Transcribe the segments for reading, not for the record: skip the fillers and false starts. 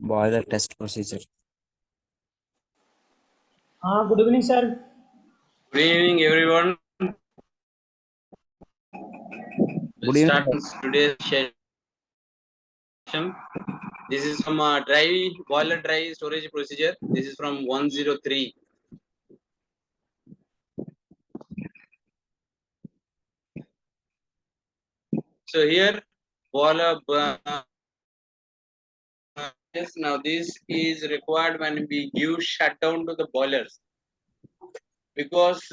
Boiler test procedure. Good evening, sir. Good evening, everyone. We'll Good evening, start today's session. This is from boiler dry storage procedure. This is from 103. So here, boiler. Now this is required when we give shutdown to the boilers, because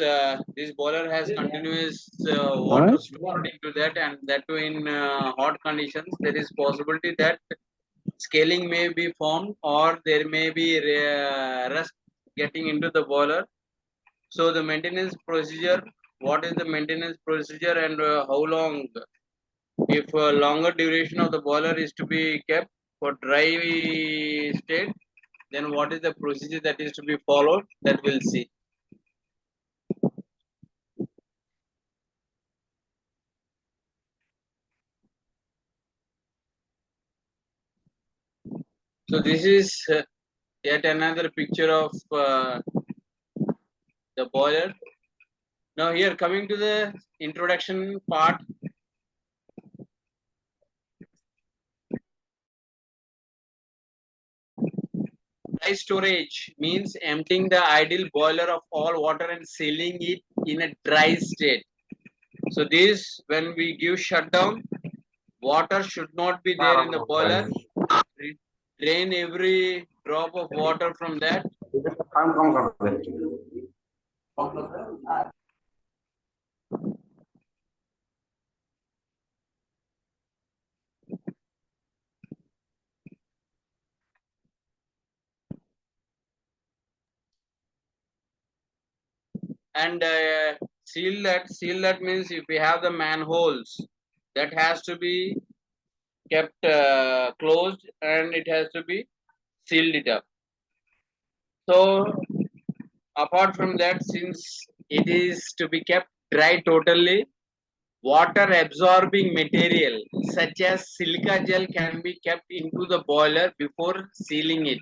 this boiler has continuous water stored into that, and that too in hot conditions. There is possibility that scaling may be formed, or there may be rust getting into the boiler. So the maintenance procedure, what is the maintenance procedure, and how long, if longer duration of the boiler is to be kept for dry state, then what is the procedure that is to be followed, that we'll see. So this is yet another picture of the boiler. Now here, coming to the introduction part. Dry storage means emptying the ideal boiler of all water and sealing it in a dry state. So this, when we give shutdown, water should not be there in the boiler. Drain every drop of water from that. And seal that. Seal that means if we have the manholes, that has to be kept closed, and it has to be sealed it up. So apart from that, since it is to be kept dry totally, water absorbing material such as silica gel can be kept into the boiler before sealing it,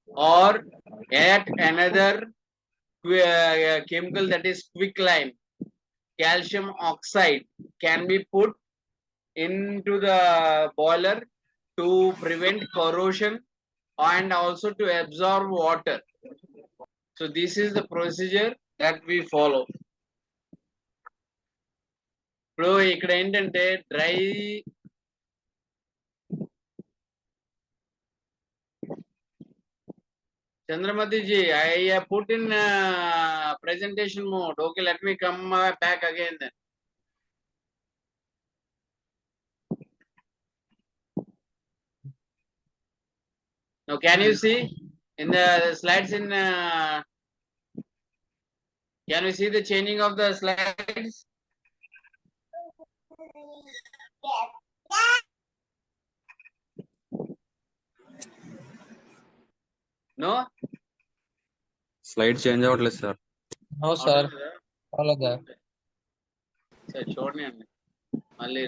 or yet another chemical, that is quicklime, calcium oxide, can be put into the boiler to prevent corrosion and also to absorb water. So this is the procedure that we follow. ఇప్పుడు ఇక్కడ ఏంటంటే dry Chandramati ji, I put in presentation mode. Okay, let me come back again then. Now, can you see in the slides can you see the changing of the slides? No? Slide change అవ్వట్లేదు sir. No sir. All of that. సరే చూడండి మళ్ళీ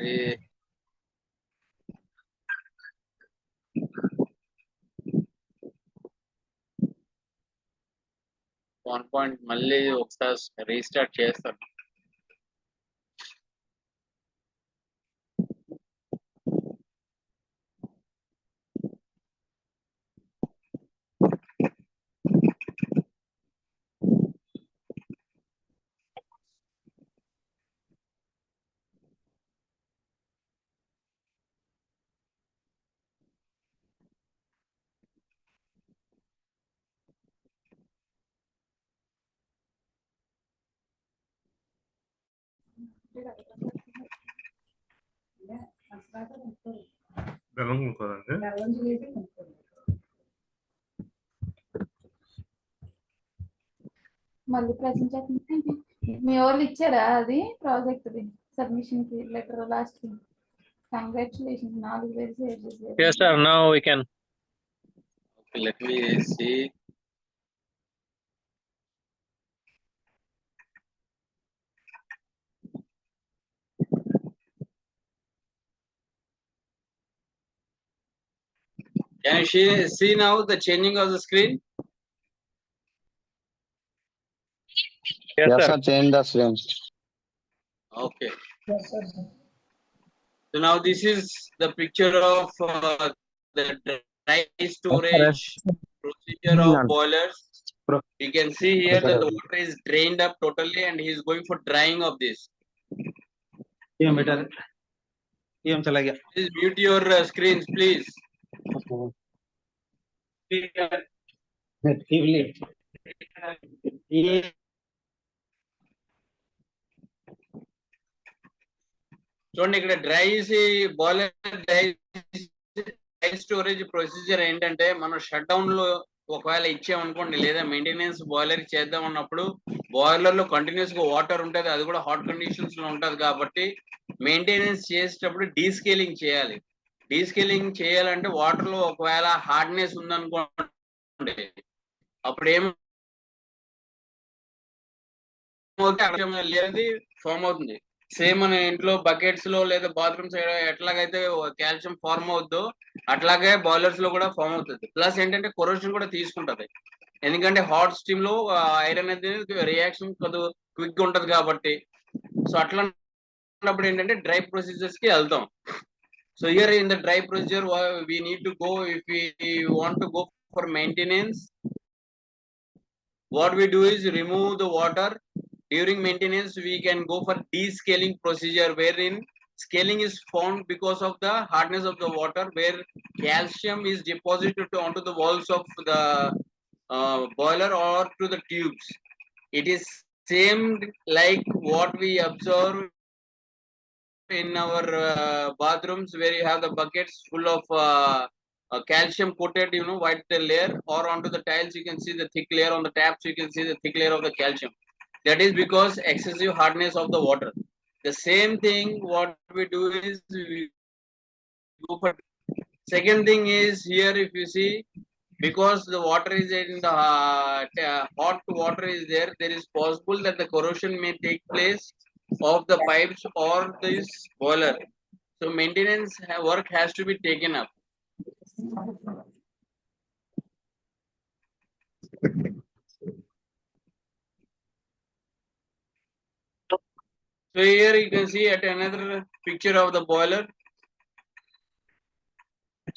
1 point మళ్ళీ ఒకసారి restart చేస్తాను. మళ్ళీ present చేస్తుంటే మీ వాళ్ళు ఇచ్చారా అది ప్రాజెక్ట్ సబ్మిషన్ కి లెటర్ లాస్ట్ కి కంగ్రాచులేషన్స్ 4 వేలు షేర్ చేశారు. Yes sir, now we can. Okay, let me see. Can you see now the changing of the screen? Yes, Yes, sir. sir. Change the screen. Okay. Yes, sir. So now this is the picture of the dry storage procedure of boilers. You can see here that the water is drained up totally and he is going for drying of this. Please mute your screens, please. చూడండి ఇక్కడ dry storage procedure ఏంటంటే మనం shut down లో ఒకవేళ ఇచ్చామనుకోండి లేదా maintenance boiler చేద్దాం అన్నప్పుడు boiler లో కంటిన్యూస్ గా వాటర్ ఉంటుంది, అది కూడా హాట్ కండిషన్స్ లో ఉంటది కాబట్టి మెయింటెనెన్స్ చేసేటప్పుడు డీస్కేలింగ్ చేయాలి. డీస్కేలింగ్ చేయాలంటే వాటర్ లో ఒకవేళ హార్డ్నెస్ ఉందనుకోండి అప్పుడు ఏమవుతుంది ఫామ్ అవుతుంది. సేమ్ మన ఇంట్లో బకెట్స్ లో లేదా బాత్రూమ్స్ ఎట్లాగైతే కాల్షియం ఫార్మ్ అవుద్దో అట్లాగే బాయిలర్స్ లో కూడా ఫామ్ అవుతుంది. ప్లస్ ఏంటంటే కొరోషన్ కూడా తీసుకుంటది, ఎందుకంటే హాట్ స్టీమ్ లో ఐరన్ అనేది రియాక్షన్ కొద్దిగా క్విక్ గా ఉంటది కాబట్టి. సో అట్లా ఉన్నప్పుడు ఏంటంటే డ్రై ప్రొసీజర్స్ కి వెళ్తాం. So here in the dry procedure we need to go if we want to go for maintenance. What we do is remove the water. During maintenance, we can go for descaling procedure, wherein scaling is formed because of the hardness of the water, where calcium is deposited onto the walls of the boiler or to the tubes. It is same like what we observe in our bathrooms, where you have the buckets full of calcium coated, white layer, or onto the tiles you can see the thick layer, on the taps you can see the thick layer of the calcium. That is because excessive hardness of the water. The same thing what we do is we go for. Second thing is here, if you see, because the water is in the hot water is there, there is possible that the corrosion may take place of the pipes or this boiler. So maintenance work has to be taken up. So here you can see at another picture of the boiler.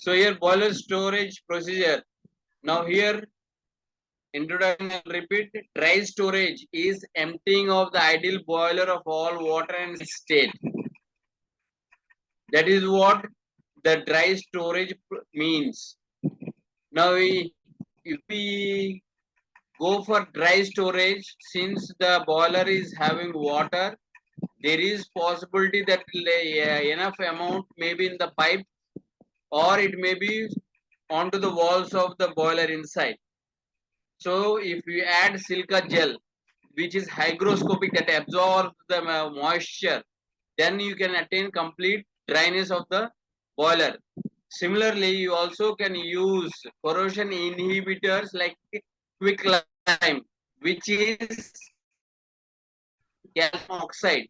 So here boiler storage procedure. Now here introduction and repeat. Dry storage is emptying of the ideal boiler of all water and state. That is what the dry storage means. Now if we go for dry storage, since the boiler is having water, there is possibility that enough amount may be in the pipe, or it may be onto the walls of the boiler inside. So if you add silica gel, which is hygroscopic, that absorbs the moisture, then you can attain complete dryness of the boiler. Similarly, you also can use corrosion inhibitors like quicklime, which is calcium oxide.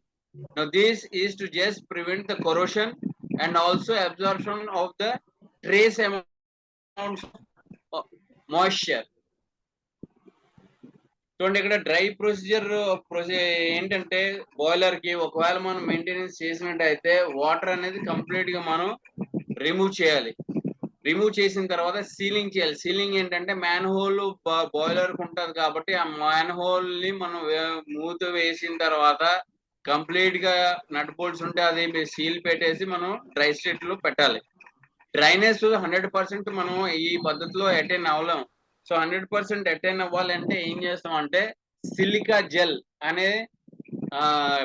Now this is to just prevent the corrosion and also absorption of the trace amounts of moisture. చూడండి ఇక్కడ dry procedure ఏంటంటే boiler కి ఒకవేళ మనం maintenance చేసినట్టయితే water అనేది complete గా మనం రిమూవ్ చేయాలి. రిమూవ్ చేసిన తర్వాత సీలింగ్ చేయాలి. సీలింగ్ ఏంటంటే మ్యాన్ హోల్ బాయిలర్ కు ఉంటది కాబట్టి ఆ మ్యాన్ హోల్ ని మనం మూత వేసిన తర్వాత కంప్లీట్ గా నట్ బోల్ట్స్ ఉంటే అది సీల్ పెట్టేసి మనం డ్రై స్టేట్ లో పెట్టాలి. డ్రైనెస్ 100% మనం ఈ పద్ధతిలో అటైన్ అవ్వలేం. సో 100% అటైన్ అవ్వాలంటే ఏం చేస్తాం అంటే సిలికా జెల్ అనే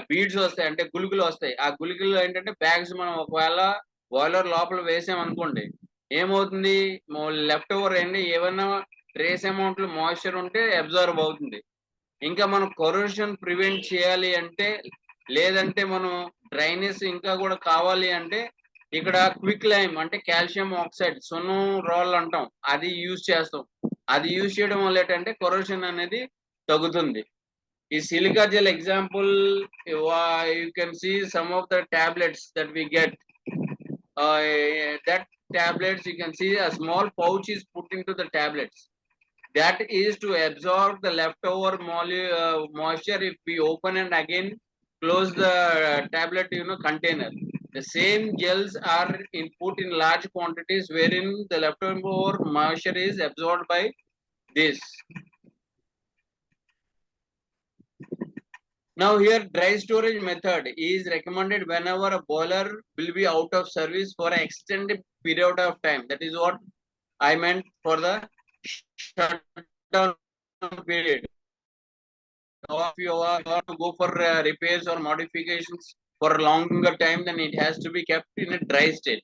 బీడ్స్ వస్తాయి, అంటే గుళికలు వస్తాయి. ఆ గుళికలు ఏంటంటే బ్యాగ్స్ మనం ఒకవేళ బాయిలర్ లోపల వేసామనుకోండి ఏమవుతుంది, లెఫ్ట్ ఓవర్ ఏంటి ఏమైనా ట్రేస్ అమౌంట్ లో మాయిశ్చర్ ఉంటే అబ్జర్వ్ అవుతుంది. ఇంకా మనం కొరోషన్ ప్రివెంట్ చేయాలి అంటే, లేదంటే మనం డ్రైనెస్ ఇంకా కూడా కావాలి అంటే ఇక్కడ క్విక్ లైమ్ అంటే కాల్షియం ఆక్సైడ్ సున్నం రోల్ అంటాం, అది యూజ్ చేస్తాం. అది యూజ్ చేయడం వల్ల ఏంటంటే కొరోషన్ అనేది తగ్గుతుంది. ఈ silica gel example you can see some of the tablets that we get, that tablets, you can see a small pouch is put into the tablets. That is to absorb the leftover moisture if we open and again close the tablet, container. The same gels are put in large quantities wherein the leftover moisture is absorbed by this. Now here dry storage method is recommended whenever a boiler will be out of service for an extended period of time. That is what I meant for the shutdown period. Or if you are to go for repairs or modifications for a longer time, then it has to be kept in a dry state,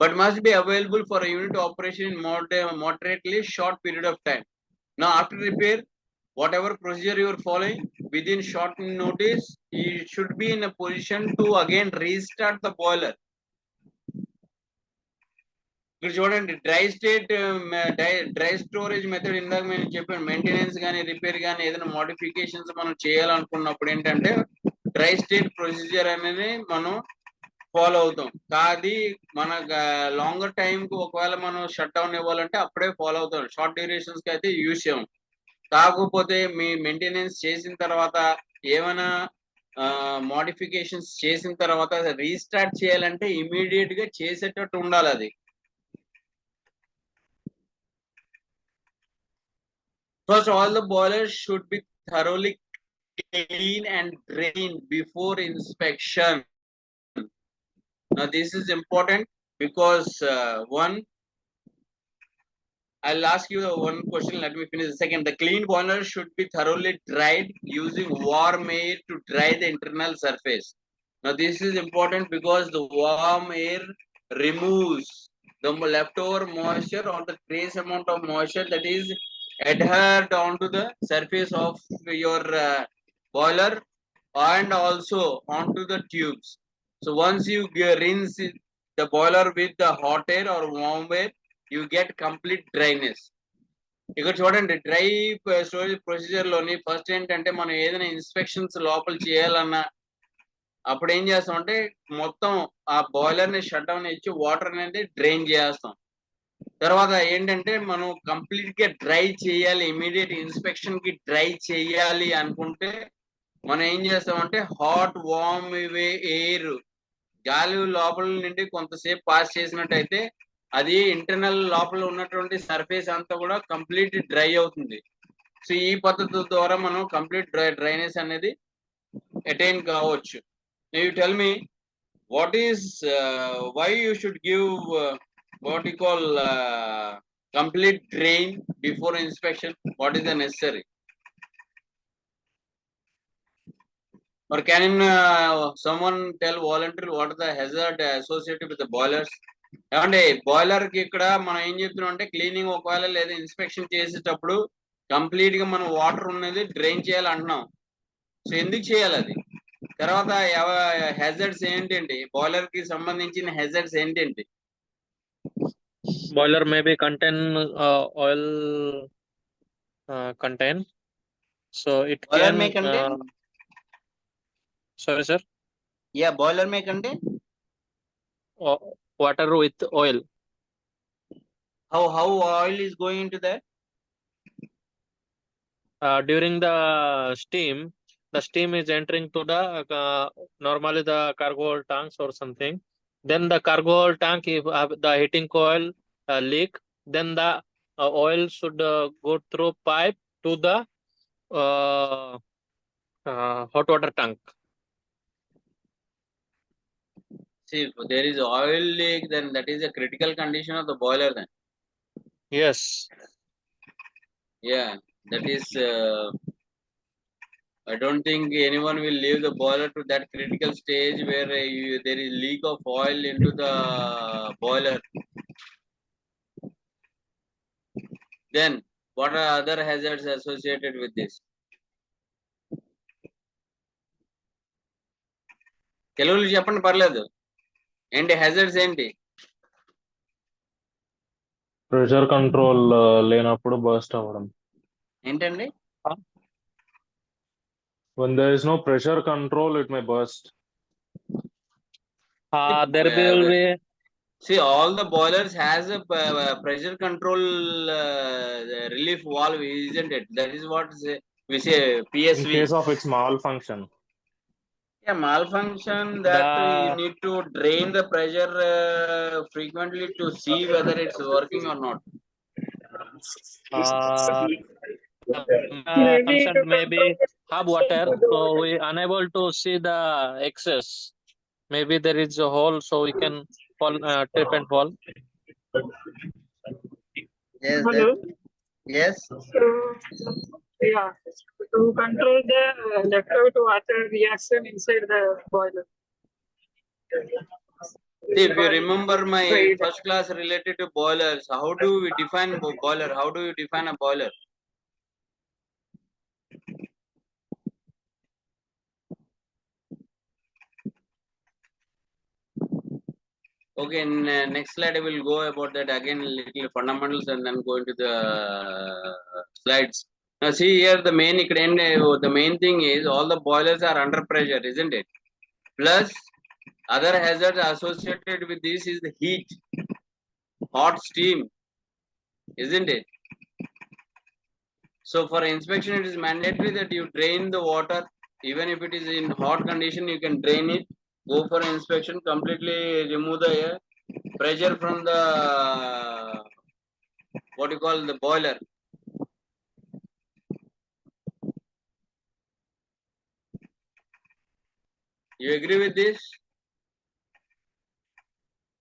but must be available for a unit operation in moderately short period of time. Now after repair, whatever procedure you are following, within short notice, you should be in a position to again restart the boiler. ఇక్కడ చూడండి dry state dry storage method ఇందాక మేము చెప్పాను. Maintenance కానీ repair కానీ ఏదైనా modifications మనం చేయాలనుకున్నప్పుడు ఏంటంటే డ్రై స్టేట్ ప్రొసీజర్ అనేది మనం ఫాలో అవుతాం. కాది మన లాంగర్ టైం కు ఒకవేళ మనం షట్ డౌన్ ఇవ్వాలంటే అప్పుడే ఫాలో అవుతాం. షార్ట్ డ్యూరేషన్స్ కి అయితే యూజ్ చేయం. కాకపోతే మీ మెయింటెనెన్స్ చేసిన తర్వాత ఏమైనా మోడిఫికేషన్స్ చేసిన తర్వాత రీస్టార్ట్ చేయాలంటే ఇమీడియట్ గా చేసేటట్టు ఉండాలి అది. First, all the boilers should be thoroughly clean and drained before inspection. Now, this is important because I'll ask you one question. Let me finish the second. The clean boiler should be thoroughly dried using warm air to dry the internal surface. Now, this is important because the warm air removes the leftover moisture or the trace amount of moisture that is adhered onto the surface of your boiler and also onto the tubes. So once you rinse the boiler with the hot air or warm air, you get complete dryness. ఇక్కడ చూడండి dry storage procedure లోని first ఏంటంటే మనం ఏదైనా inspections లోపల చేయాలన్నా అప్పుడు ఏం చేస్తాం అంటే మొత్తం ఆ బాయిలర్ ని షట్ డౌన్ ఇచ్చి వాటర్ అనేది డ్రైన్ చేస్తాం. తర్వాత ఏంటంటే మనం కంప్లీట్ గా డ్రై చేయాలి, ఇమీడియట్ ఇన్స్పెక్షన్ కి డ్రై చేయాలి అనుకుంటే మనం ఏం చేస్తామంటే హాట్ వార్మ్ ఎయిర్ గాలి లోపల నుండి కొంతసేపు పాస్ చేసినట్టయితే అది ఇంటర్నల్ లోపల ఉన్నటువంటి సర్ఫేస్ అంతా కూడా కంప్లీట్ డ్రై అవుతుంది. సో ఈ పద్ధతి ద్వారా మనం కంప్లీట్ డ్రైనెస్ అనేది అటైన్ కావచ్చు. You tell me what is why you should give what you call complete drain before inspection? What is the necessary? Or can someone tell voluntarily what is the hazard associated with the boilers? అంటే boiler కి ఇక్కడ మనం ఏం చెప్తున్నాం అంటే cleaning ఒకవేళ లేదా inspection చేసేటప్పుడు కంప్లీట్ గా మనం వాటర్ ఉన్నది డ్రైన్ చేయాలి అంటున్నాం. సో ఎందుకు చేయాలి అది? తర్వాత హెజర్డ్స్ ఏంటండి, బాయిలర్ కి సంబంధించిన హెజర్డ్స్ ఏంటండి? Boiler may be contain oil contain, so it boiler can may contain sorry sir, yeah, boiler may contain water with oil. How oil is going into that? During the steam is entering to the normally the cargo tanks or something. Then the cargo tank, if the heating coil leak, then the oil should go through pipe to the hot water tank. See, if there is oil leak, then that is a critical condition of the boiler then. Yes. Yeah, that is I don't think anyone will leave the boiler to that critical stage where there is leak of oil into the boiler. Then what are other hazards associated with this? తెలుగులో చెప్పండి పర్లేదు. ఏంటి hazards ఏంటి? Pressure control లేనప్పుడు burst అవ్వడం. ఏంటండి? When there is no pressure control, it may burst. There will be See, all the boilers has a pressure control relief valve, isn't it? That is what we say In PSV. case of its malfunction. Yeah, malfunction that you The need to drain the pressure frequently to see whether it's working or not. Maybe concerned to maybe hub water, control the so water. we unable to see the excess. Maybe there is a hole, so we can fall, trip and fall. Yes, Hello. yes. So, yeah, to control the electrode water reaction inside the boiler. See, if you remember my first class related to boilers, how do we define boiler? How do you define a boiler? Okay, in next slide I will go about that again, little fundamentals, and then go into the slides. Now see here, the main thing is all the boilers are under pressure, isn't it? Plus other hazards associated with this is the heat, hot steam, isn't it? So for inspection, it is mandatory that you drain the water. Even if it is in hot condition, you can drain it. Go for inspection, completely remove the air pressure from the what you call the boiler. You agree with this?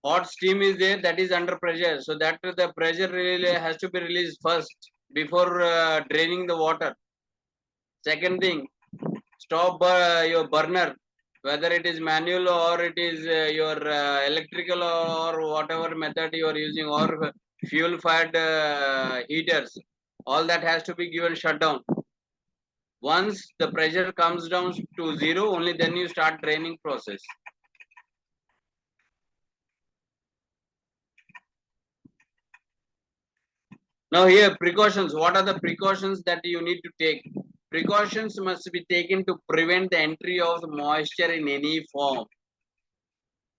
Hot steam is there, that is under pressure. So that the pressure really has to be released first before draining the water. Second thing, stop your burner, whether it is manual or it is your electrical or whatever method you are using, or fuel fired heaters. All that has to be given shutdown. Once the pressure comes down to zero, only then you start draining process. Now here, precautions. What are the precautions that you need to take? Precautions must be taken to prevent the entry of the moisture in any form.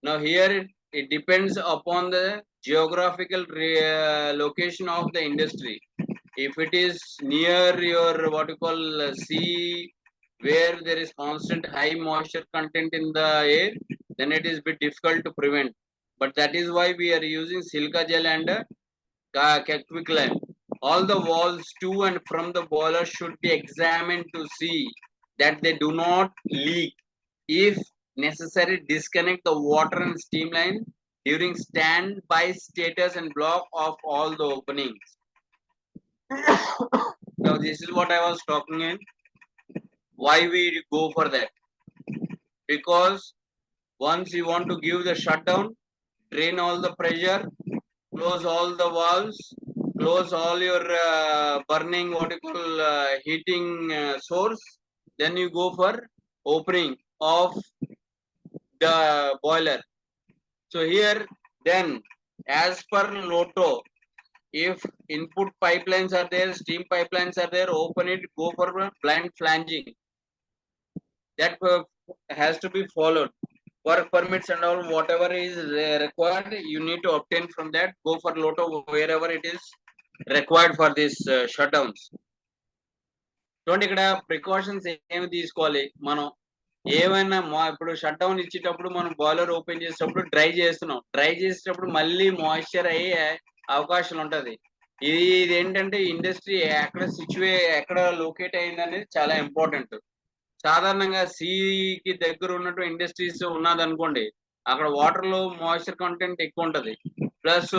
Now here, it depends upon the geographical location of the industry. If it is near your what you call sea, where there is constant high moisture content in the air, then it is a bit difficult to prevent. But that is why we are using silica gel and quick lime. All the walls to and from the boiler should be examined to see that they do not leak. If necessary, disconnect the water and steam line during standby status and block off all the openings. Now this is what I was talking in. Why we go for that? Because once you want to give the shutdown, drain all the pressure, close all the valves, close all your burning what you call heating source, then you go for opening of the boiler. So here then, as per Lotto, if input pipelines are there, steam pipelines are there, open it, go for blind flanging. That has to be followed. Work permits and all, whatever is required, you need to obtain from that. Go for Lotto wherever it is required for these shutdowns. చూడండి ఇక్కడ precautions ఏమి తీసుకోవాలి మనం. ఏమైనా ఇప్పుడు shut down ఇచ్చేటప్పుడు మనం boiler open చేసేటప్పుడు డ్రై చేస్తున్నాం. డ్రై చేసేటప్పుడు మళ్ళీ మాయిశ్చర్ అయ్యే అవకాశం ఉంటది. ఇది ఏంటంటే ఇండస్ట్రీ ఎక్కడ లొకేట్ అయింది అనేది చాలా ఇంపార్టెంట్. సాధారణంగా సీకి దగ్గర ఉన్నట్టు ఇండస్ట్రీస్ ఉన్నది అనుకోండి, అక్కడ వాటర్ లో మాయిశ్చర్ కంటెంట్ ఎక్కువ ఉంటది. ప్లస్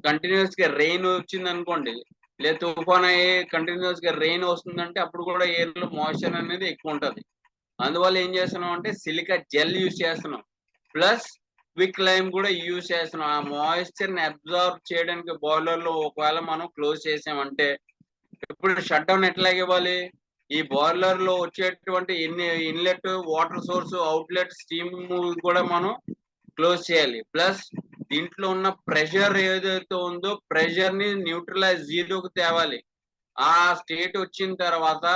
కంటిన్యూస్ గా రెయిన్ వచ్చింది అనుకోండి, లేదా తుఫాన్ అయ్యి కంటిన్యూస్ గా రెయిన్ వస్తుందంటే అప్పుడు కూడా ఎయిర్ లో మాయిశ్చర్ అనేది ఎక్కువ ఉంటది. అందువల్ల ఏం చేస్తున్నాం అంటే సిలికా జెల్ యూజ్ చేస్తున్నాం, ప్లస్ క్విక్ లైమ్ కూడా యూజ్ చేస్తున్నాం. ఆ మాయిశ్చర్ ని అబ్జార్బ్ చేయడానికి బాయిలర్ లో ఒకవేళ మనం క్లోజ్ చేసామంటే, ఇప్పుడు షట్ డౌన్ ఎట్లాగ ఇవ్వాలి? ఈ బాయిలర్ లో వచ్చేటువంటి inlet water source, outlet steam కూడా మనం క్లోజ్ చేయాలి. ప్లస్ దీంట్లో ఉన్న ప్రెషర్ ఏదైతే ఉందో ప్రెషర్ ని న్యూట్రలైజ్ జీరోకి తేవాలి. ఆ స్టేట్ వచ్చిన తర్వాత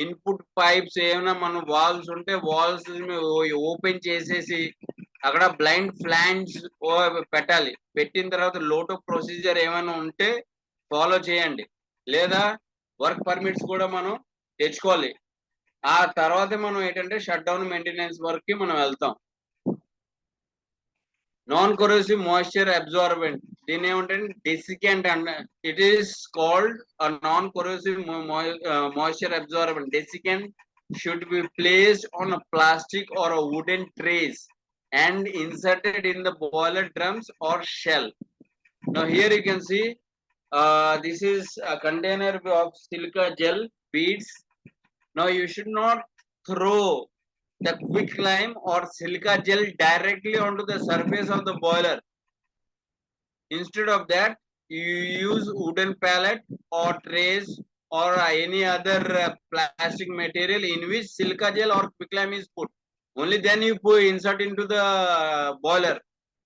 ఇన్పుట్ పైప్స్ ఏమైనా మనం వాల్వ్స్ ఉంటే వాల్వ్స్ ఓపెన్ చేసేసి అక్కడ బ్లైండ్ ఫ్లాంజ్ పెట్టాలి. పెట్టిన తర్వాత లోటో ప్రొసీజర్ ఏమైనా ఉంటే ఫాలో చేయండి, లేదా వర్క్ పర్మిట్స్ కూడా మనం తెచ్చుకోవాలి. ఆ తర్వాత మనం ఏంటంటే షట్ డౌన్ మెయింటెనెన్స్ వర్క్ కి మనం వెళ్తాం. నాన్ కొరోసివ్ మాయిశ్చర్ అబ్జార్బెంట్, దీని ఏమంటే desiccant and it is called non corrosive moisture absorbent. Desiccant should be placed on a plastic or a wooden trays and inserted in the boiler drums or shell. Now here you can see this is a container of silica gel beads. Now you should not throw the quicklime or silica gel directly onto the surface of the boiler. Instead of that, you use wooden pallet or trays or any other plastic material in which silica gel or quicklime is put. Only then you insert into the boiler.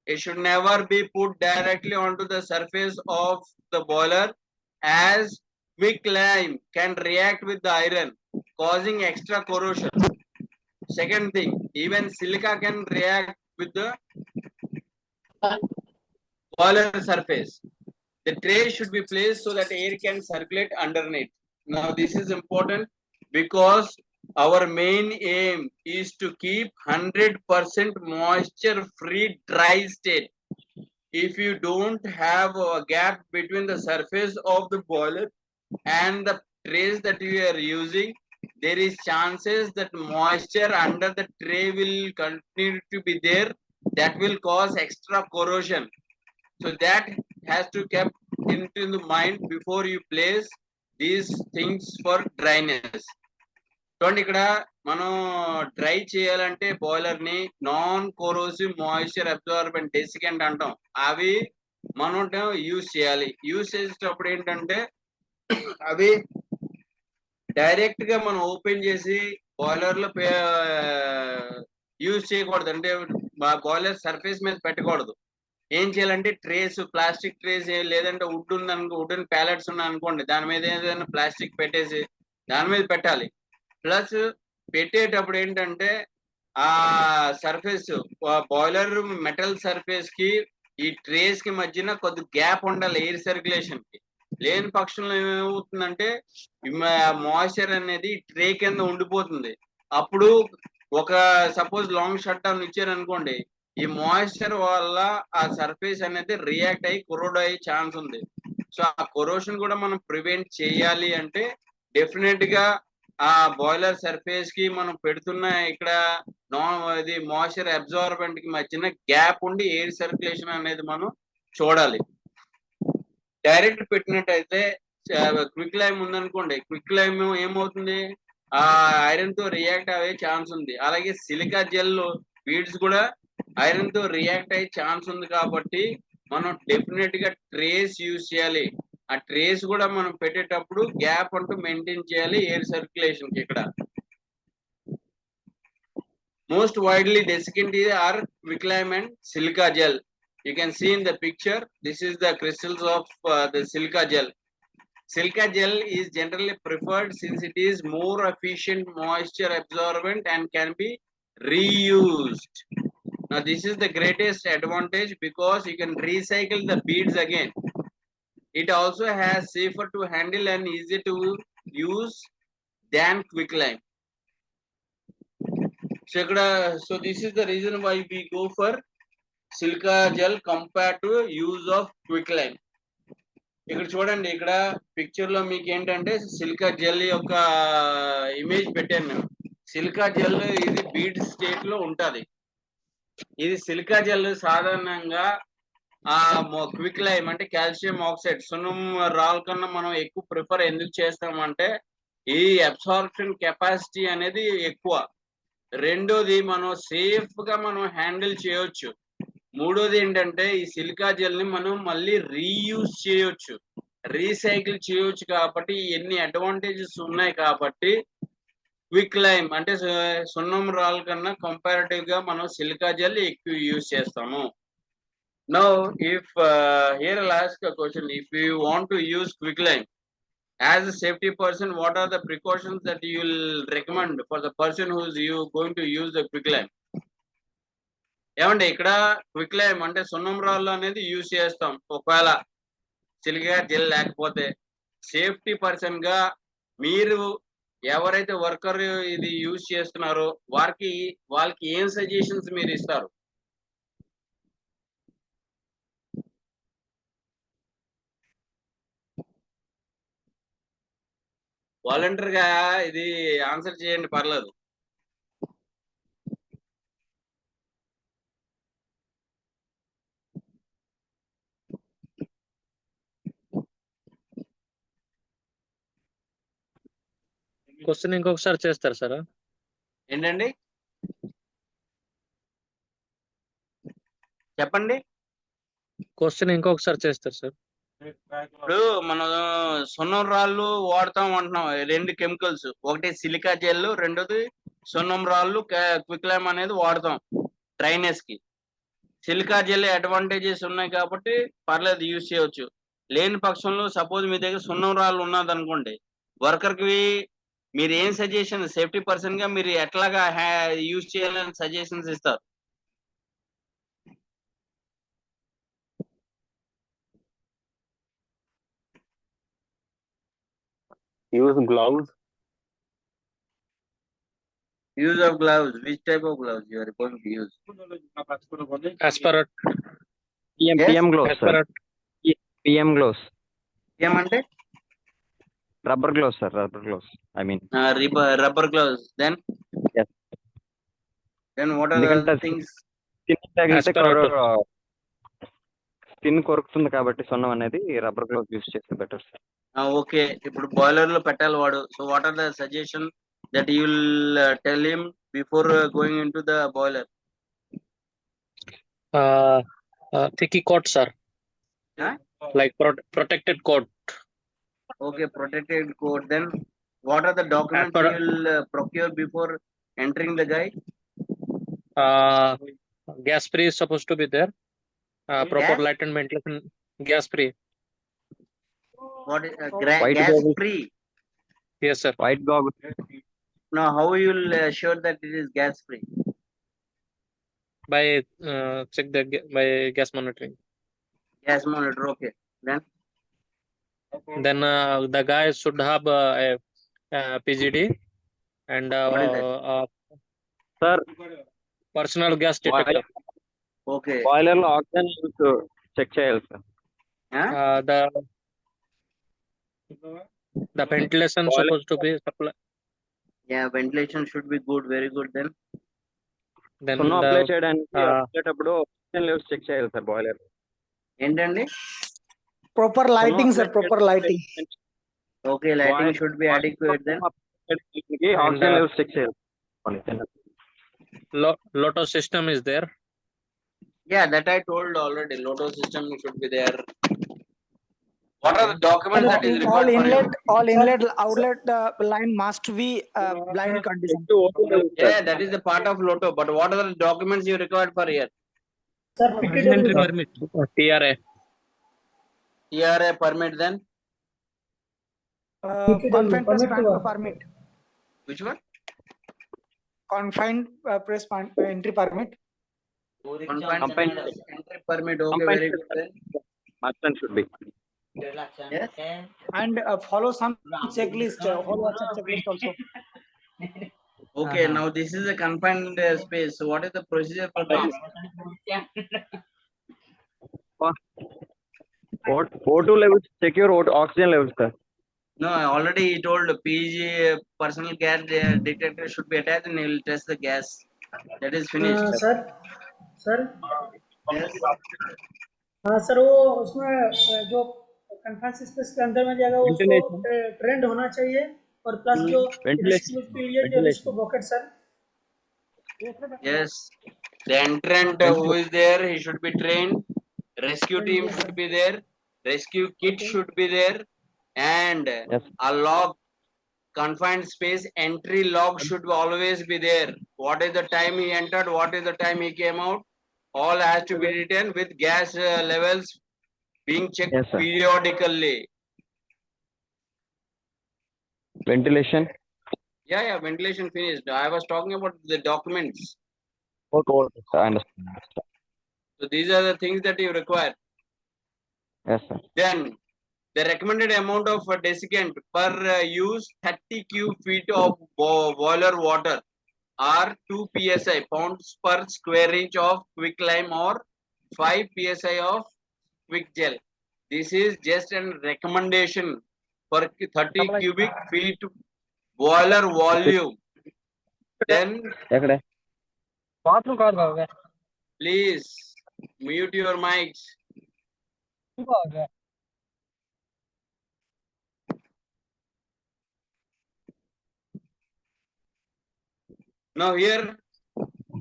It should never be put directly onto the surface of the boiler, as quicklime can react with the iron, causing extra corrosion. Second thing, even silica can react with the boiler surface. The tray should be placed so that air can circulate underneath. Now this is important because our main aim is to keep 100% moisture free dry state. If you don't have a gap between the surface of the boiler and the trays that you are using, there is chances that moisture under the tray will continue to be there. That will cause extra corrosion. So that has to kept into the mind before you place these things for dryness. చూడండి, ఇక్కడ మనం dry చేయాలంటే boiler ని non కోరోసివ్ moisture absorbent డెసికెంట్ అంటాం. అవి మనం use చేయాలి. Use చేసేటప్పుడు ఏంటంటే అవి డైరెక్ట్ గా మనం ఓపెన్ చేసి బాయిలర్ లో యూజ్ చేయకూడదు. అంటే బాయిలర్ సర్ఫేస్ మీద పెట్టకూడదు. ఏం చేయాలంటే ట్రేస్, ప్లాస్టిక్ ట్రేస్, లేదంటే వుడ్ ఉందనుకో, వుడెన్ ప్యాలెట్స్ ఉన్నాయి అనుకోండి, దాని మీద ఏదైనా ప్లాస్టిక్ పెట్టేసి దాని మీద పెట్టాలి. ప్లస్ పెట్టేటప్పుడు ఏంటంటే ఆ సర్ఫేస్ బాయిలర్ మెటల్ సర్ఫేస్ కి ఈ ట్రేస్ కి మధ్యన కొద్ది గ్యాప్ ఉండాలి ఎయిర్ సర్క్యులేషన్ కి. లేని పక్షంలో ఏమవుతుందంటే మాయిశ్చర్ అనేది ట్రే కింద ఉండిపోతుంది. అప్పుడు ఒక సపోజ్ లాంగ్ షట్ డౌన్ ఇచ్చారనుకోండి, ఈ మాయిశ్చర్ వల్ల ఆ సర్ఫేస్ అనేది రియాక్ట్ అయ్యి కొరోడ్ అయ్యే ఛాన్స్ ఉంది. సో ఆ కొరోషన్ కూడా మనం ప్రివెంట్ చేయాలి అంటే డెఫినెట్ గా ఆ బాయిలర్ సర్ఫేస్ కి మనం పెడుతున్న ఇక్కడ ఇది మాయిశ్చర్ అబ్జార్బెంట్ కి మధ్యన గ్యాప్ ఉండి ఎయిర్ సర్క్యులేషన్ అనేది మనం చూడాలి. డైరెక్ట్ పెట్టినట్టయితే క్విక్ లైమ్ ఉందనుకోండి, క్విక్ లైమ్ ఏమవుతుంది, ఆ ఐరన్ తో రియాక్ట్ అయ్యే ఛాన్స్ ఉంది. అలాగే సిలికా జెల్ బీడ్స్ కూడా ఐరన్ తో రియాక్ట్ అయ్యే ఛాన్స్ ఉంది. కాబట్టి మనం డెఫినెట్ గా ట్రేస్ యూజ్ చేయాలి. ఆ ట్రేస్ కూడా మనం పెట్టేటప్పుడు గ్యాప్ అంటూ మెయింటైన్ చేయాలి ఎయిర్ సర్క్యులేషన్ కి. ఇక్కడ most widely desiccant are quicklime and silica gel. You can see in the picture, this is the crystals of the silica gel. Silica gel is generally preferred since it is more efficient moisture absorbent and can be reused. Now this is the greatest advantage because you can recycle the beads again. It also has safer to handle and easy to use than quicklime. So this is the reason why we go for silica gel compared to use of quicklime. ఇక్కడ చూడండి, ఇక్కడ picture లో మీకు ఏంటంటే silica gel యొక్క image పెట్టాను నేను. Silica gel ఇది బీడ్ స్టేట్ లో ఉంటది. ఇది సిలికా జెల్ సాధారణంగా క్విక్ లైమ్ అంటే కాల్షియం ఆక్సైడ్, సున్నం రాళ్ళ కన్నా మనం ఎక్కువ ప్రిఫర్ ఎందుకు చేస్తామంటే ఈ అబ్సార్ప్షన్ కెపాసిటీ అనేది ఎక్కువ. రెండోది మనం సేఫ్ గా మనం హ్యాండిల్ చేయొచ్చు. మూడోది ఏంటంటే ఈ సిలికా జెల్ ని మనం మళ్ళీ రీయూజ్ చేయొచ్చు, రీసైకిల్ చేయొచ్చు. కాబట్టి ఎన్ని అడ్వాంటేజెస్ ఉన్నాయి. కాబట్టి క్విక్ లైమ్ అంటే సున్నం రాళ్ళ కన్నా కంపారిటివ్ గా మనం సిలికా జెల్ ఎక్కువ యూజ్ చేస్తాము. Now if here I'll ask a question, if you want to use quicklime as a safety person, what are the precautions that you will recommend for the person who's going to use the quicklime? ఏమండి ఇక్కడ quick lime అంటే సున్నం రాళ్ళు అనేది use చేస్తాం ఒకవేళ silica gel లేకపోతే. Safety person గా మీరు ఎవరైతే వర్కర్ ఇది యూజ్ చేస్తున్నారో వాళ్ళకి ఏం సజెషన్స్ మీరు ఇస్తారు? వాలంటీర్ గా ఇది ఆన్సర్ చేయండి, పర్లేదు. క్వశ్చన్ ఇంకొకసారి చేస్తారు సార్? ఏంటండి చెప్పండి. క్వశ్చన్ ఇంకొకసారి చేస్తారు సార్? ఇప్పుడు మనం సున్నం రాళ్ళు వాడతాం అంటున్నాం, 2 కెమికల్స్, ఒకటి సిలికా జెల్, రెండోది సున్నం రాళ్ళు క్విక్ లైమ్ అనేది వాడతాం డ్రైనేజ్ కి. సిలికా జెల్ అడ్వాంటేజెస్ ఉన్నాయి కాబట్టి పర్లేదు యూజ్ చేయవచ్చు. లేని పక్షంలో సపోజ్ మీ దగ్గర సున్నం రాళ్ళు ఉన్నది అనుకోండి, వర్కర్ కి మీరు ఏం సజెషన్, సేఫ్టీ పర్సన్ గా మీరు ఎట్లాగా యూజ్ చేయాలని సజెషన్స్ ఇస్తారు? use gloves. Use of gloves. Which type of gloves you are going to use? Aspirate. Yes? PM gloves, sir. Aspirate. PM gloves. ఏమంటే Rubber gloves, sir. Rubber gloves. I mean. rubber gloves. Then? Yes. Then what are the other things? Skin తగిలితే Aspirate. Skin కొరుకుతుంది కాబట్టి సున్నం అనేది rubber gloves use చేస్తే better sir. Okay, ఇప్పుడు boiler లో పెట్టాలి వాడు. So what are the suggestion that you will tell him before going into the boiler? Thicky coat, sir. Huh? Like protected coat. Okay, protected coat. Then what are the documents you will procure before entering the guy? Gas free is supposed to be there. Proper light and ventilation. Gas free. What is White gas goggles. free? Yes, sir. White goggles. Now how you will assure that it is gas free? By check by gas monitoring. Gas monitor. Okay. Then the guy should have a PGD and What is that? Sir personal gas detector. Okay. Boiler లో oxygen check చేయాలి sir. Huh? The ventilation Boiler- supposed to be supply. Yeah, ventilation should be good. Very good. Then సున్నం apply the చేయడానికి వచ్చేటప్పుడు oxygen levels check చేయాలి sir boiler. ఏంటండి? Proper lighting, sir. Proper lighting. Okay, lighting should be adequate then. Oxygen levels check చేయాలి. Lotto system is there. Yeah, that I told already. Lotto system should be there. What are the documents that is All required for you? inlet, outlet line must be blind condition. Yeah, that is the part of Lotto. But what are the documents you required for here? Sir, Entry permit. TRA. TRA permit then? confined press permit. Which one? Confined press entry permit. Confined entry permit. Okay, very good then. Must should be. Yes. And follow some checklist. Follow some checklist also. Okay, now this is a confined space. So what is the procedure for this? O2 levels, check your oxygen levels, sir. No, I already told PG personal gas detector should be attached and he will test the gas. That is finished. Sir Yes. हाँ sir, वो उसमें जो confined space के अंदर में जाएगा उसको trend होना चाहिए और प्लस जो Ventilation. पीरियड जो इसको bucket sir. Yes. The entrant who is there, he should be trained. Rescue team should be there. Rescue kit should be there. And Yes. a log, confined space entry log should always be there. What is the time he entered? What is the time he came out? All has to be written with gas levels being checked Yes, sir. periodically. Ventilation. Yeah, ventilation finished. I was talking about the documents. Okay, sir. I understand. So these are the things that you require. Yes, sir. Then the recommended amount of desiccant per use 30 cube feet of boiler water or 2 psi pounds per square inch of quick lime or 5 psi of quick gel. This is just a recommendation for 30 cubic feet boiler volume. Then bathroom card baga. please mute your mics. Now here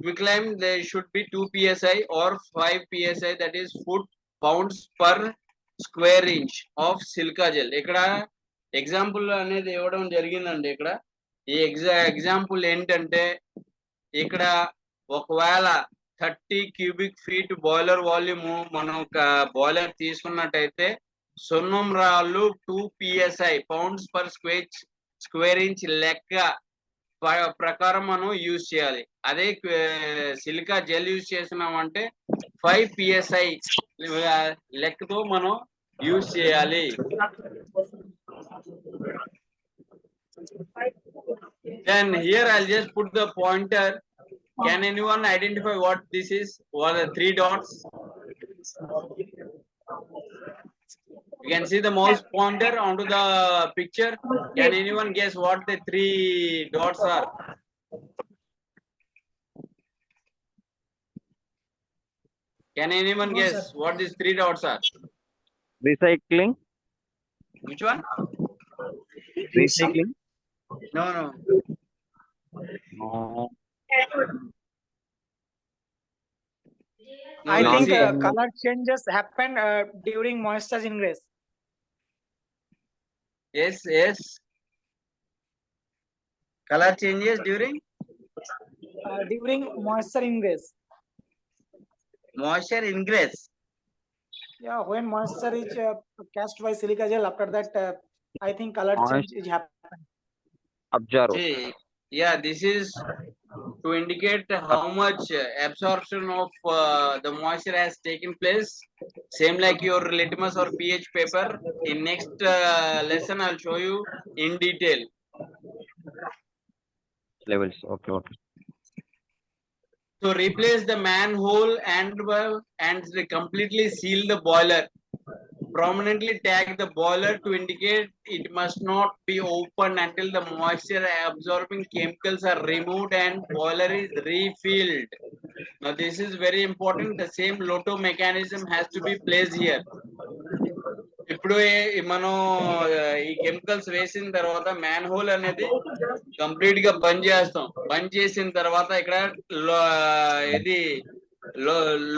quick lime there should be 2 psi or 5 psi, that is foot pounds per square inch of silica gel. ఇక్కడ example అనేది ఇవ్వడం జరిగిందండి. ఇక్కడ ఈ example ఏంటంటే ఇక్కడ ఒకవేళ 30 cubic feet boiler volume మనం ఒక బాయిలర్ తీసుకున్నట్టయితే సున్నం రాళ్ళు 2 psi pounds per square inch లెక్క ప్రకారం మనం యూజ్ చేయాలి. అదే సిలికా జెల్ యూజ్ చేసినామంటే 5 psi లెక్కతో మనం యూజ్ చేయాలి. Then here I'll just put the pointer. Can anyone identify what this is? What are the 3 dots? You can see the mouse pointer onto the picture. Can anyone guess what the 3 dots are? Can anyone No, guess sir. what these 3 dots are? Recycling. Which one? Recycling. No. No. No, I think see. color changes happen during moisture ingress. Yes. Color changes during During moisture ingress. moisture ingress. Yeah, when moisture is cast by silica gel, after that, I think color change is happening. Observe. See, yeah, this is to indicate how much absorption of the moisture has taken place. Same like your litmus or pH paper. In next lesson, I'll show you in detail. Levels. Okay. So replace the manhole and completely seal the boiler. Prominently tag the boiler to indicate it must not be opened until the moisture absorbing chemicals are removed and boiler is refilled. Now this is very important. The same Lotto mechanism has to be placed here. ఇప్పుడు మనం ఈ chemicals వేసిన తర్వాత man whole అనేది complete గా బంద్ చేస్తాం. బంద్ చేసిన తర్వాత ఇక్కడ ఇది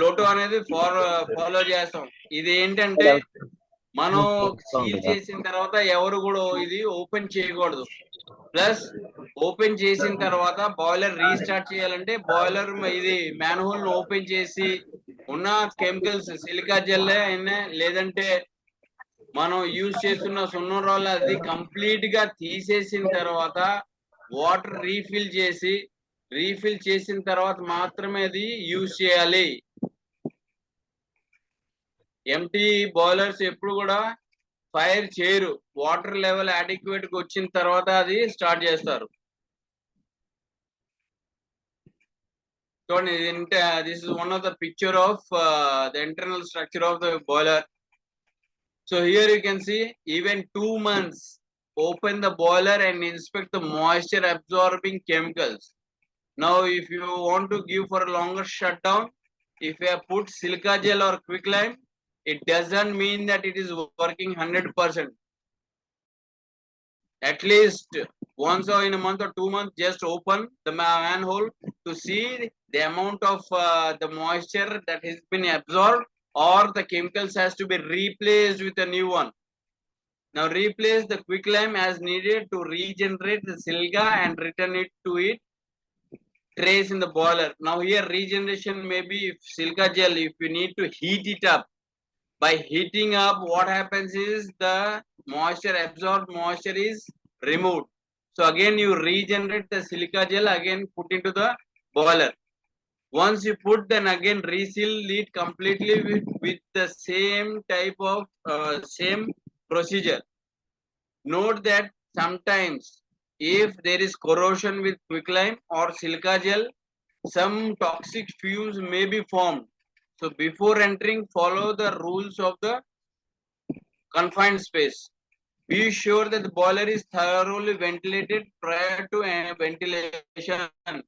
లోటో అనేది ఫాలో చేస్తాం. ఇది ఏంటంటే మనం సీల్ చేసిన తర్వాత ఎవరు కూడా ఇది ఓపెన్ చేయకూడదు. ప్లస్ ఓపెన్ చేసిన తర్వాత బాయిలర్ రీస్టార్ట్ చేయాలంటే బాయిలర్ ఇది మ్యాన్ హోల్ ఓపెన్ చేసి ఉన్న కెమికల్స్ సిలికా జెల్ అయినా లేదంటే మనం యూజ్ చేస్తున్న సున్నం రాళ్ళు అది కంప్లీట్ గా తీసేసిన తర్వాత వాటర్ రీఫిల్ చేసిన తర్వాత మాత్రమే అది యూజ్ చేయాలి. ఎంటీ బాయిలర్స్ ఎప్పుడు కూడా ఫైర్ చేయరు. వాటర్ లెవెల్ అడిక్వేట్ గా వచ్చిన తర్వాత అది స్టార్ట్ చేస్తారు. చూడండి, this is one of the picture of the internal structure of the boiler. So here you can see even 2 months open the boiler and inspect the moisture absorbing chemicals. Now if you want to give for a longer shutdown, if you have put silica gel or quick lime, it doesn't mean that it is working 100%. At least once or in a month or 2 months, just open the manhole to see the amount of the moisture that has been absorbed, or the chemicals has to be replaced with a new one. Now replace the quick lime as needed to regenerate the silica and return it to its trace in the boiler. Now here regeneration may be if silica gel, if you need to heat it up. By heating up, what happens is the absorbed moisture is removed. So again you regenerate the silica gel, again put into the boiler. Once you put, then again reseal it completely with the same type of same procedure. Note that sometimes if there is corrosion with quicklime or silica gel, some toxic fumes may be formed. So before entering, follow the rules of the confined space. Be sure that the boiler is thoroughly ventilated prior to ventilation.